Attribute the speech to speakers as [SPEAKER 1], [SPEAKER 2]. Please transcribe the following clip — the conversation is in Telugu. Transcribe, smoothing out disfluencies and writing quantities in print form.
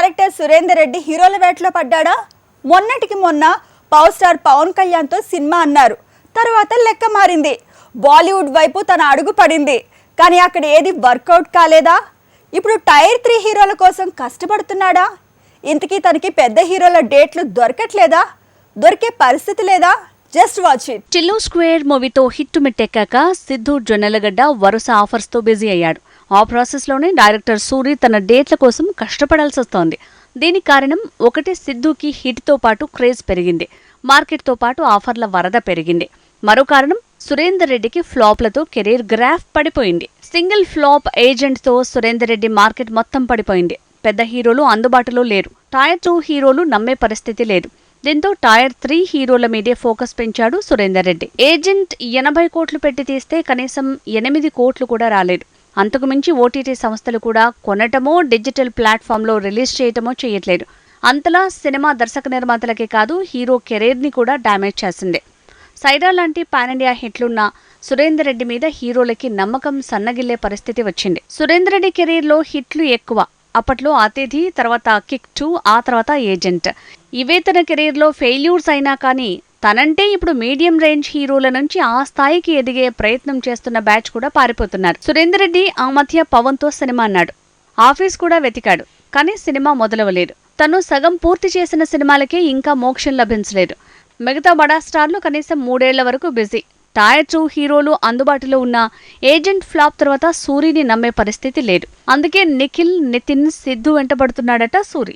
[SPEAKER 1] డైరెక్టర్ సురేందర్ రెడ్డి హీరోల వేటలో పడ్డాడా? మొన్నటికి మొన్న పవర్ స్టార్ పవన్ కళ్యాణ్తో సినిమా అన్నారు. తర్వాత లెక్క మారింది. బాలీవుడ్ వైపు తన అడుగు పడింది. కానీ అక్కడ ఏది వర్కౌట్ కాలేదా? ఇప్పుడు టైర్ 3 హీరోల కోసం కష్టపడుతున్నాడా? ఇంతకీ తనకి పెద్ద హీరోల డేట్లు దొరకట్లేదా? దొరికే పరిస్థితి లేదా? Just watch it.
[SPEAKER 2] Tillu square మూవీతో హిట్ మిట్టెక్కాక సిద్ధు జొన్నలగడ్డ వరుస ఆఫర్స్తో బిజీ అయ్యాడు. ఆ ప్రాసెస్లోనే డైరెక్టర్ సూరి తన డేట్ల కోసం కష్టపడాల్సి వస్తోంది. దీనికి కారణం ఒకటి, సిద్ధుకి హిట్తో పాటు క్రేజ్ పెరిగింది. మార్కెట్తో పాటు ఆఫర్ల వరద పెరిగింది. మరో కారణం, సురేందర్ రెడ్డికి ఫ్లాప్లతో కెరీర్ గ్రాఫ్ పడిపోయింది. సింగిల్ ఫ్లాప్ ఏజెంట్తో సురేందర్ రెడ్డి మార్కెట్ మొత్తం పడిపోయింది. పెద్ద హీరోలు అందుబాటులో లేరు. టైర్ 2 హీరోలు నమ్మే పరిస్థితి లేదు. దీంతో టైర్ 3 హీరోల మీదే ఫోకస్ పెంచాడు సురేందర్ రెడ్డి. ఏజెంట్ 80 కోట్లు పెట్టి తీస్తే కనీసం 8 కోట్లు కూడా రాలేదు. అంతకుమించి ఓటీటీ సంస్థలు కూడా కొనటమో డిజిటల్ ప్లాట్ఫామ్లో రిలీజ్ చేయటమో చేయట్లేదు. అంతలా సినిమా దర్శక నిర్మాతలకే కాదు, హీరో కెరీర్ని కూడా డ్యామేజ్ చేసింది. సైరా లాంటి పాన్ ఇండియా హిట్లున్న సురేందర్ రెడ్డి మీద హీరోలకి నమ్మకం సన్నగిల్లే పరిస్థితి వచ్చింది. సురేందర్ రెడ్డి కెరీర్లో హిట్లు ఎక్కువ. అప్పట్లో అతిథి, తర్వాత కిక్ 2, ఆ తర్వాత ఏజెంట్. ఇవే తన కెరీర్లో ఫెయిల్యూర్స్ అయినా కానీ తనంటే ఇప్పుడు మీడియం రేంజ్ హీరోల నుంచి ఆ స్థాయికి ఎదిగే ప్రయత్నం చేస్తున్న బ్యాచ్ కూడా పారిపోతున్నారు. సురేందర్ రెడ్డి ఆ మధ్య పవన్తో సినిమా అన్నాడు. ఆఫీస్ కూడా వెతికాడు, కానీ సినిమా మొదలవలేదు. తను సగం పూర్తి చేసిన సినిమాలకే ఇంకా మోక్షం లభించలేదు. మిగతా బడా స్టార్లు కనీసం 3 ఏళ్ల వరకు బిజీ. టైర్ 2 హీరోలు అందుబాటులో ఉన్న ఏజెంట్ ఫ్లాప్ తర్వాత సూరిని నమ్మే పరిస్థితి లేదు. అందుకే నిఖిల్, నితిన్, సిద్ధు వెంటబడుతున్నాడట సూరి.